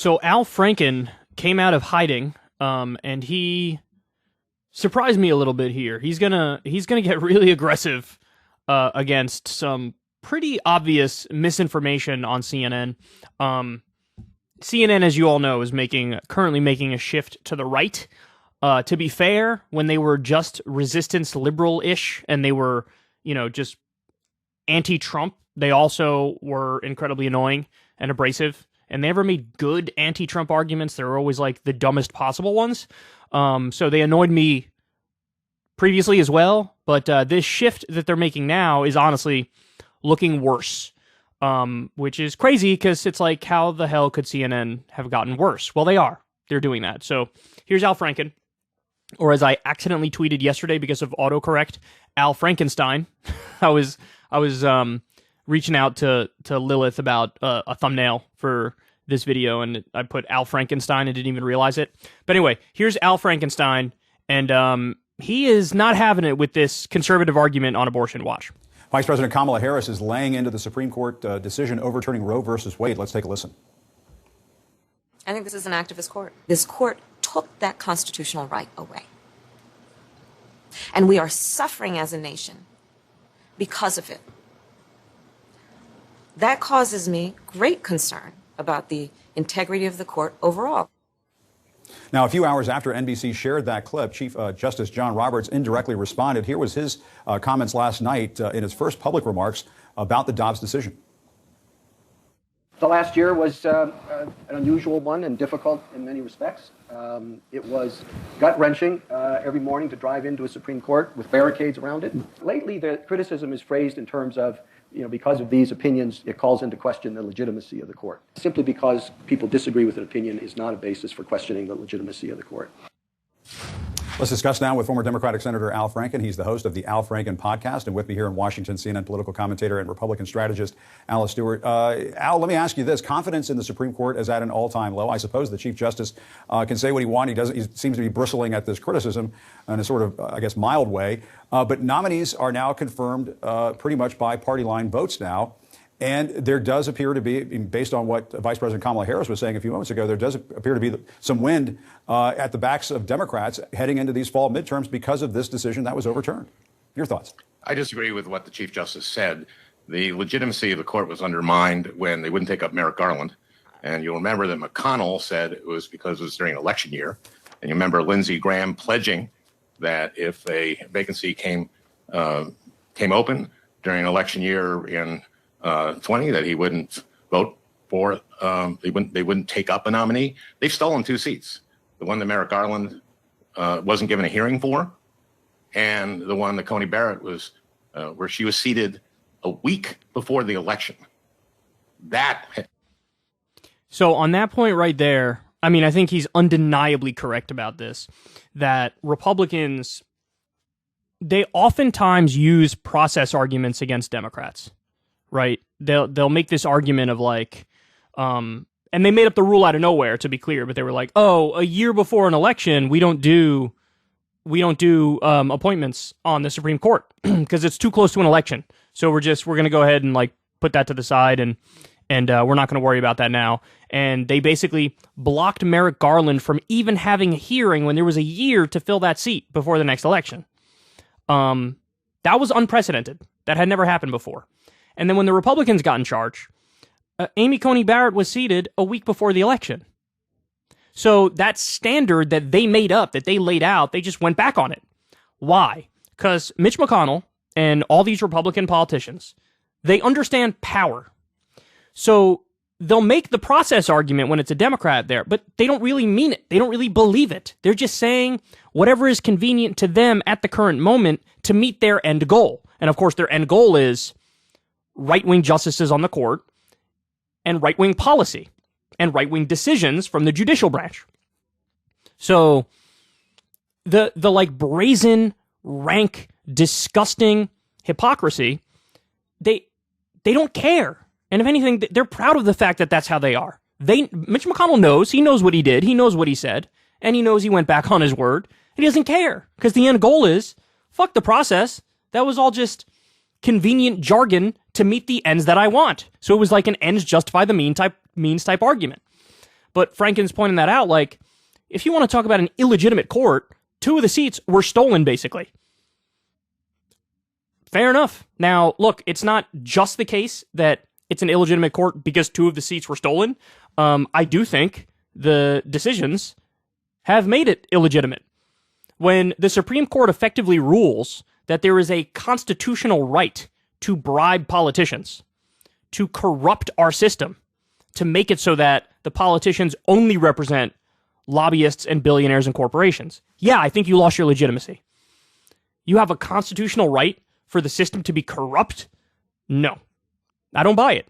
So Al Franken came out of hiding, and he surprised me a little bit here. He's gonna get really aggressive against some pretty obvious misinformation on CNN. CNN, as you all know, is currently making a shift to the right. To be fair, when they were just resistance liberal-ish and they were, just anti-Trump, they also were incredibly annoying and abrasive. And they never made good anti-Trump arguments. They were always like the dumbest possible ones. So they annoyed me previously as well. But this shift that they're making now is honestly looking worse, which is crazy because it's like, how the hell could CNN have gotten worse? Well, they are. They're doing that. So here's Al Franken, or as I accidentally tweeted yesterday because of autocorrect, Al Frankenstein. I was reaching out to Lilith about a thumbnail for this video, and I put Al Frankenstein and didn't even realize it. But anyway, here's Al Frankenstein, and he is not having it with this conservative argument on abortion. Watch. Vice President Kamala Harris is laying into the Supreme Court decision overturning Roe versus Wade. Let's take a listen. I think this is an activist court. This court took that constitutional right away. And we are suffering as a nation because of it. That causes me great concern about the integrity of the court overall. Now, a few hours after NBC shared that clip, Chief Justice John Roberts indirectly responded. Here was his comments last night in his first public remarks about the Dobbs decision. The last year was an unusual one and difficult in many respects. It was gut-wrenching every morning to drive into a Supreme Court with barricades around it. Lately, the criticism is phrased in terms of, because of these opinions, it calls into question the legitimacy of the court. Simply because people disagree with an opinion is not a basis for questioning the legitimacy of the court. Let's discuss now with former Democratic Senator Al Franken. He's the host of the Al Franken podcast, and with me here in Washington, CNN political commentator and Republican strategist Alice Stewart. Al, let me ask you this. Confidence in the Supreme Court is at an all-time low. I suppose the Chief Justice can say what he wants. He seems to be bristling at this criticism in a sort of, mild way. But nominees are now confirmed pretty much by party line votes now. And there does appear to be, based on what Vice President Kamala Harris was saying a few moments ago, there does appear to be some wind at the backs of Democrats heading into these fall midterms because of this decision that was overturned. Your thoughts? I disagree with what the Chief Justice said. The legitimacy of the court was undermined when they wouldn't take up Merrick Garland. And you'll remember that McConnell said it was because it was during election year. And you remember Lindsey Graham pledging that if a vacancy came open during election year in 20, that he wouldn't vote for, they wouldn't take up a nominee. They've stolen 2 seats. The one that Merrick Garland wasn't given a hearing for, and the one that Coney Barrett was, where she was seated a week before the election. So on that point right there, I think he's undeniably correct about this, that Republicans, they oftentimes use process arguments against Democrats. Right, they'll make this argument of like, and they made up the rule out of nowhere, to be clear. But they were like, oh, a year before an election, we don't do appointments on the Supreme Court because it's too close to an election. So we're going to go ahead and like put that to the side, and we're not going to worry about that now. And they basically blocked Merrick Garland from even having a hearing when there was a year to fill that seat before the next election. That was unprecedented. That had never happened before. And then when the Republicans got in charge, Amy Coney Barrett was seated a week before the election. So that standard that they made up, that they laid out, they just went back on it. Why? Because Mitch McConnell and all these Republican politicians, they understand power. So they'll make the process argument when it's a Democrat there, but they don't really mean it. They don't really believe it. They're just saying whatever is convenient to them at the current moment to meet their end goal. And of course, their end goal is right-wing justices on the court, and right-wing policy, and right-wing decisions from the judicial branch. So, the like brazen, rank, disgusting hypocrisy, they don't care. And if anything, they're proud of the fact that that's how they are. Mitch McConnell knows. He knows what he did. He knows what he said. And he knows he went back on his word. And he doesn't care. Because the end goal is, fuck the process. That was all just convenient jargon to meet the ends that I want. So it was like an ends justify the means type argument. But Franken's pointing that out, like, if you want to talk about an illegitimate court, 2 of the seats were stolen, basically. Fair enough. Now, look, it's not just the case that it's an illegitimate court because 2 of the seats were stolen. I do think the decisions have made it illegitimate. When the Supreme Court effectively rules that there is a constitutional right to bribe politicians, to corrupt our system, to make it so that the politicians only represent lobbyists and billionaires and corporations. Yeah, I think you lost your legitimacy. You have a constitutional right for the system to be corrupt? No. I don't buy it.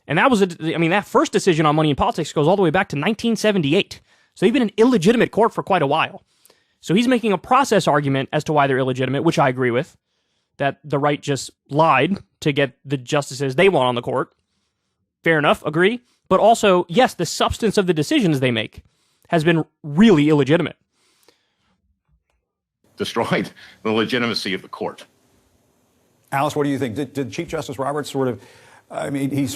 And that was, that first decision on money in politics goes all the way back to 1978. So they've been an illegitimate court for quite a while. So he's making a process argument as to why they're illegitimate, which I agree with, that the right just lied to get the justices they want on the court. Fair enough, agree. But also, yes, the substance of the decisions they make has been really illegitimate. Destroyed the legitimacy of the court. Alice, what do you think? Did Chief Justice Roberts he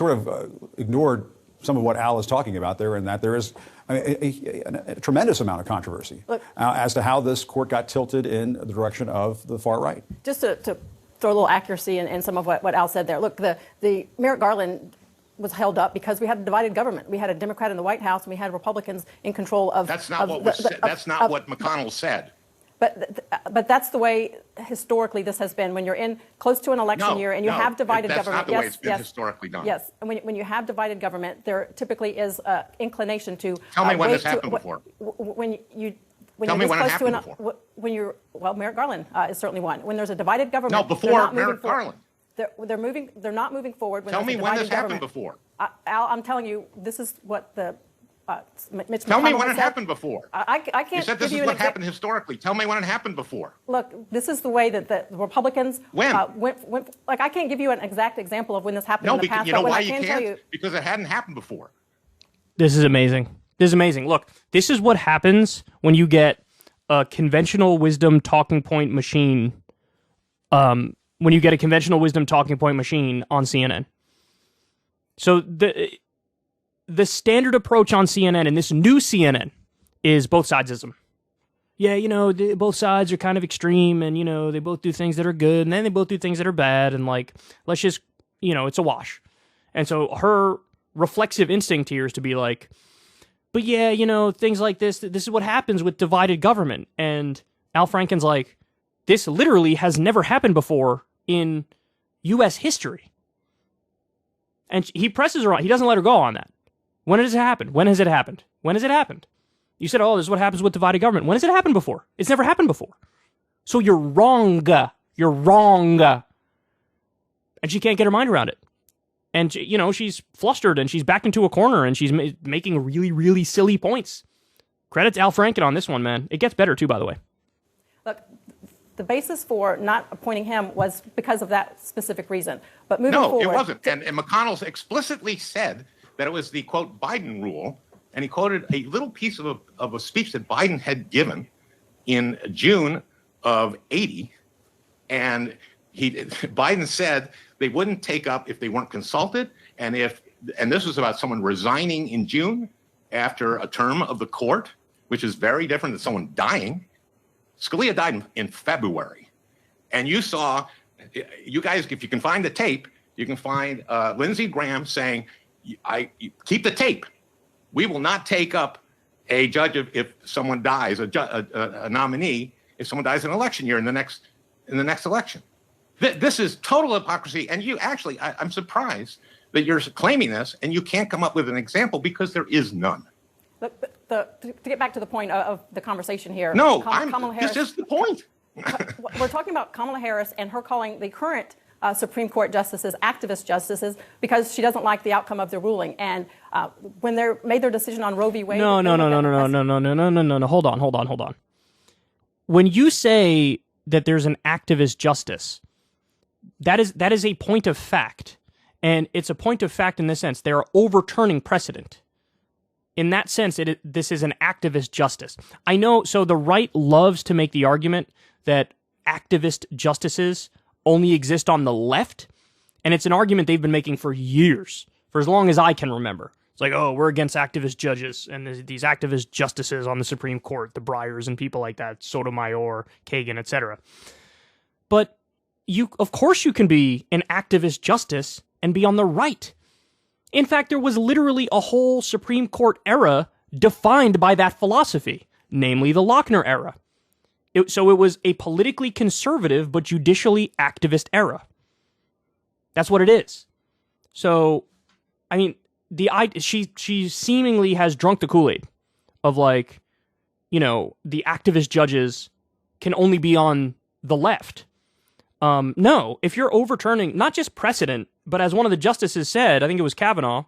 ignored some of what Al is talking about there, and that there is a tremendous amount of controversy as to how this court got tilted in the direction of the far right. Just to throw a little accuracy in some of what Al said there. Look, the Merrick Garland was held up because we had a divided government. We had a Democrat in the White House, and we had Republicans in control of. That's not what McConnell said. But that's the way historically this has been. When you're in close to an election year and you have divided government, that's not the way it's been historically done. Yes, and when you have divided government, there typically is inclination to. Tell me when this happened before. Tell me when it happened before. Merrick Garland is certainly one. When there's a divided government, no, before Merrick Garland. They're not moving forward. Tell me when this happened before. Al, I'm telling you, this is what the. Mitch Tell me McConnell when it said. happened before. I can't. You said this is what happened historically. Tell me when it happened before. Look, this is the way that the Republicans when went. Like, I can't give you an exact example of when this happened in the past. You know why you can't? Because it hadn't happened before. This is amazing. Look, this is what happens when you get a conventional wisdom talking point machine. When you get a conventional wisdom talking point machine on CNN. So the standard approach on CNN and this new CNN is both sidesism. Yeah, both sides are kind of extreme, and, they both do things that are good, and then they both do things that are bad, and, let's just, it's a wash. And so her reflexive instinct here is to be like, but yeah, things like this is what happens with divided government. And Al Franken's like, this literally has never happened before in U.S. history. And he presses her on. He doesn't let her go on that. When has it happened? When has it happened? When has it happened? You said, this is what happens with divided government. When has it happened before? It's never happened before. So you're wrong. You're wrong. And she can't get her mind around it. And, she's flustered, and she's backed into a corner, and she's making really, really silly points. Credit to Al Franken on this one, man. It gets better, too, by the way. Look, the basis for not appointing him was because of that specific reason. But moving forward... No, it wasn't. And McConnell explicitly said that it was the, quote, Biden rule, and he quoted a little piece of a speech that Biden had given in June of 80, and Biden said they wouldn't take up if they weren't consulted, and this was about someone resigning in June after a term of the court, which is very different than someone dying. Scalia died in February, and you guys, if you can find the tape, you can find Lindsey Graham saying, keep the tape. We will not take up a judge if someone dies, a nominee, if someone dies in an election year in the next election. This is total hypocrisy. And I'm surprised that you're claiming this and you can't come up with an example because there is none. To get back to the point of the conversation here. No, Kamala Harris, this is the point. We're talking about Kamala Harris and her calling the current Supreme Court justices activist justices because she doesn't like the outcome of the ruling. And when they made their decision on Roe v. Wade... No. Hold on. When you say that there's an activist justice, that is a point of fact. And it's a point of fact in this sense. They're overturning precedent. In that sense, this is an activist justice. I know, so the right loves to make the argument that activist justices only exist on the left, and it's an argument they've been making for years, for as long as I can remember. It's like, oh, we're against activist judges and these activist justices on the Supreme Court, the Breyers and people like that, Sotomayor, Kagan, etc. But of course you can be an activist justice and be on the right. In fact, there was literally a whole Supreme Court era defined by that philosophy, namely the Lochner era. So it was a politically conservative but judicially activist era. That's what it is. So, I mean, she seemingly has drunk the Kool-Aid of like, you know, the activist judges can only be on the left. No, if you're overturning not just precedent, but as one of the justices said, I think it was Kavanaugh,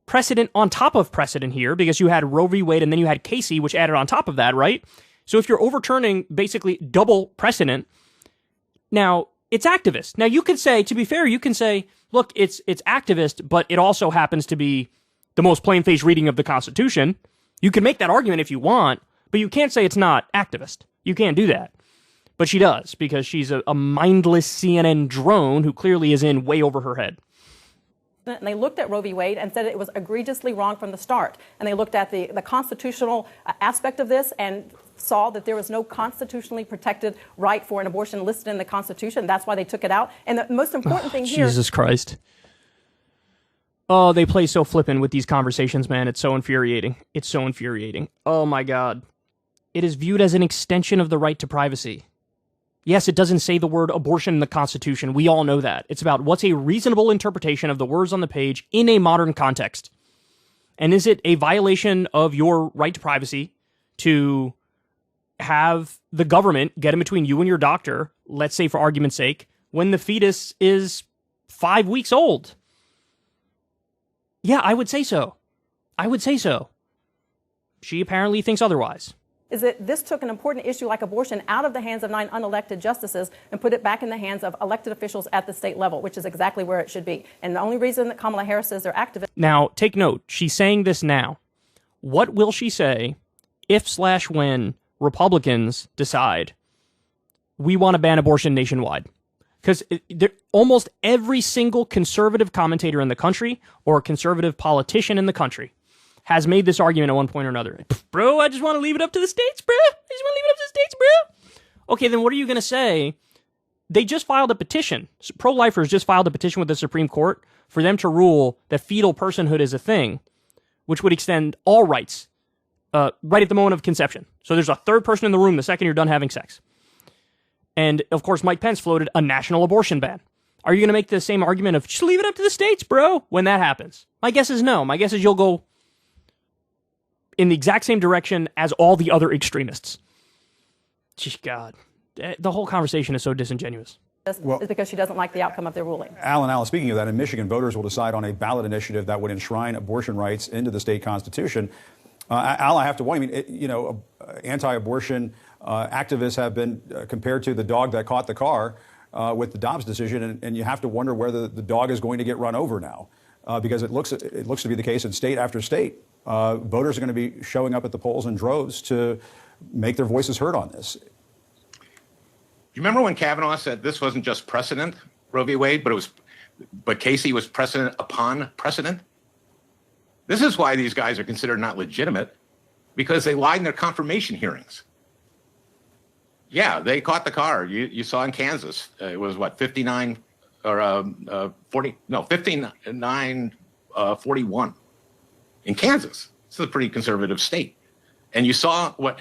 precedent on top of precedent here, because you had Roe v. Wade and then you had Casey, which added on top of that, right? So if you're overturning basically double precedent, now it's activist. Now you could say, to be fair, you can say, look, it's activist, but it also happens to be the most plain-faced reading of the Constitution. You can make that argument if you want, but you can't say it's not activist. You can't do that. But she does, because she's a mindless CNN drone who clearly is in way over her head. And they looked at Roe v. Wade and said it was egregiously wrong from the start. And they looked at the constitutional aspect of this and saw that there was no constitutionally protected right for an abortion listed in the Constitution. That's why they took it out. And the most important thing here... Jesus Christ. Oh, they play so flippant with these conversations, man. It's so infuriating. It's so infuriating. Oh, my God. It is viewed as an extension of the right to privacy. Yes, it doesn't say the word abortion in the Constitution. We all know that. It's about what's a reasonable interpretation of the words on the page in a modern context. And is it a violation of your right to privacy to have the government get in between you and your doctor, let's say for argument's sake, when the fetus is 5 weeks old? Yeah, I would say so. I would say so. She apparently thinks otherwise. Is that this took an important issue like abortion out of the hands of 9 unelected justices and put it back in the hands of elected officials at the state level, which is exactly where it should be. And the only reason that Kamala Harris says they're activists... Now, take note. She's saying this now. What will she say if/when Republicans decide we want to ban abortion nationwide? Because almost every single conservative commentator in the country or conservative politician in the country has made this argument at one point or another. Bro, I just want to leave it up to the states, bro. I just want to leave it up to the states, bro. Okay, then what are you going to say? They just filed a petition. Pro-lifers just filed a petition with the Supreme Court for them to rule that fetal personhood is a thing, which would extend all rights right at the moment of conception. So there's a third person in the room the second you're done having sex. And, of course, Mike Pence floated a national abortion ban. Are you going to make the same argument of, just leave it up to the states, bro, when that happens? My guess is no. My guess is you'll go in the exact same direction as all the other extremists. Gee, God. The whole conversation is so disingenuous. Is because she doesn't like the outcome of their ruling. Alice, speaking of that, in Michigan, voters will decide on a ballot initiative that would enshrine abortion rights into the state constitution. Al, I have to wonder, I mean, anti-abortion activists have been compared to the dog that caught the car with the Dobbs decision, and you have to wonder whether the dog is going to get run over now, because it looks to be the case in state after state. Voters are going to be showing up at the polls in droves to make their voices heard on this. You remember when Kavanaugh said this wasn't just precedent, Roe v. Wade, but Casey was precedent upon precedent? This is why these guys are considered not legitimate, because they lied in their confirmation hearings. Yeah, they caught the car. You saw in Kansas, it was what, 59 or 40? No, 59-41 in Kansas. This is a pretty conservative state. And you saw what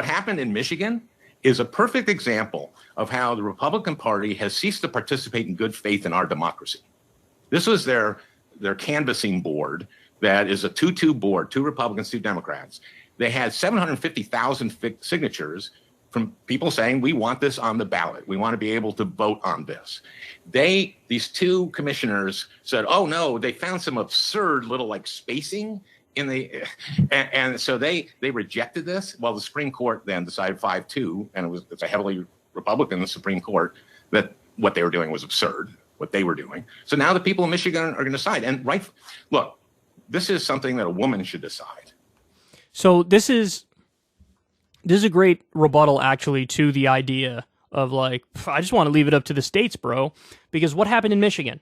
happened in Michigan is a perfect example of how the Republican Party has ceased to participate in good faith in our democracy. This was their canvassing board that is a 2-2 board, 2 Republicans, 2 Democrats. They had 750,000 signatures from people saying, we want this on the ballot. We want to be able to vote on this. These 2 commissioners said, oh no, they found some absurd little spacing in the, and so they rejected this. Well, the Supreme Court then decided 5-2, and it's a heavily Republican Supreme Court, that what they were doing was absurd, what they were doing. So now the people of Michigan are going to decide. And look, this is something that a woman should decide. So this is a great rebuttal, actually, to the idea of I just want to leave it up to the states, bro. Because what happened in Michigan?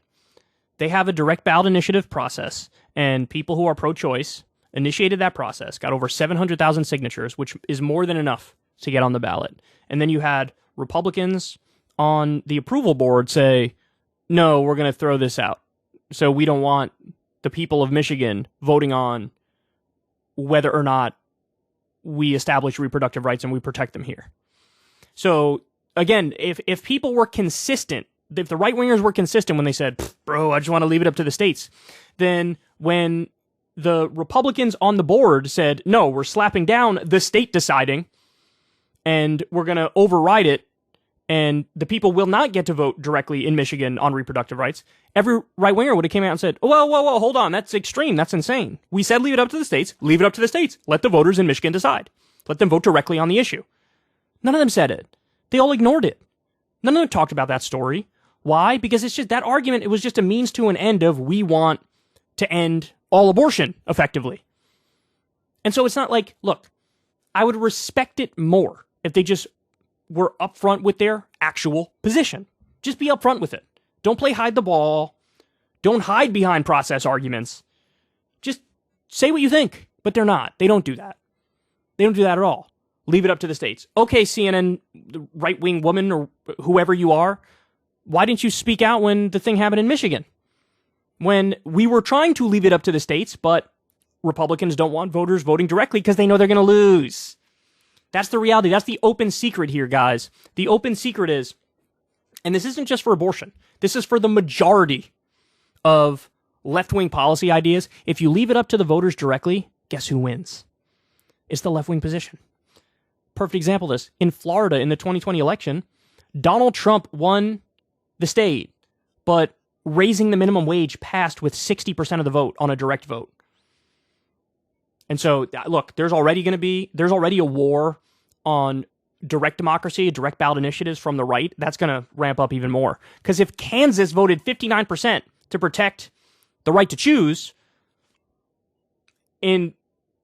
They have a direct ballot initiative process, and people who are pro-choice initiated that process, got over 700,000 signatures, which is more than enough to get on the ballot. And then you had Republicans on the approval board say, no, we're going to throw this out. So we don't want the people of Michigan voting on whether or not we establish reproductive rights and we protect them here. So again, if people were consistent, if the right-wingers were consistent when they said, bro, I just want to leave it up to the states, then when the Republicans on the board said, no, we're slapping down the state deciding and we're going to override it, and the people will not get to vote directly in Michigan on reproductive rights, every right-winger would have came out and said, whoa, hold on, that's extreme, that's insane. We said leave it up to the states, leave it up to the states. Let the voters in Michigan decide. Let them vote directly on the issue. None of them said it. They all ignored it. None of them talked about that story. Why? Because it's just that argument, it was just a means to an end of we want to end all abortion, effectively. And so it's not like, look, I would respect it more if they just were upfront with their actual position. Just be upfront with it. Don't play hide the ball. Don't hide behind process arguments. Just say what you think. But they're not. They don't do that. They don't do that at all. Leave it up to the states. Okay, CNN, the right-wing woman or whoever you are, why didn't you speak out when the thing happened in Michigan? When we were trying to leave it up to the states, but Republicans don't want voters voting directly because they know they're going to lose. That's the reality. That's the open secret here, guys. The open secret is, and this isn't just for abortion, this is for the majority of left-wing policy ideas. If you leave it up to the voters directly, guess who wins? It's the left-wing position. Perfect example of this. In Florida, in the 2020 election, Donald Trump won the state, but raising the minimum wage passed with 60% of the vote on a direct vote. And so, look, there's already a war on direct democracy, direct ballot initiatives from the right. That's going to ramp up even more. Because if Kansas voted 59% to protect the right to choose, in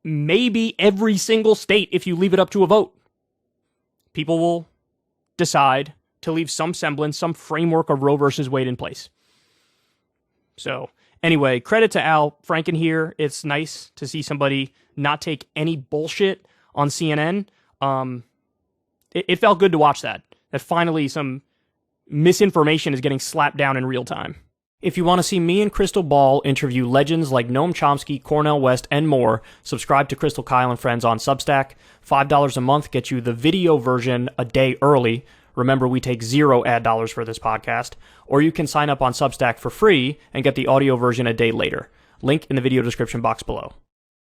maybe every single state, if you leave it up to a vote, people will decide to leave some semblance, some framework of Roe versus Wade in place. So anyway, credit to Al Franken here. It's nice to see somebody not take any bullshit on CNN. It felt good to watch that finally some misinformation is getting slapped down in real time. If you want to see me and Crystal Ball interview legends like Noam Chomsky, Cornel West, and more, subscribe to Crystal, Kyle, and Friends on Substack. $5 a month gets you the video version a day early. Remember, we take 0 ad dollars for this podcast. Or you can sign up on Substack for free and get the audio version a day later. Link in the video description box below.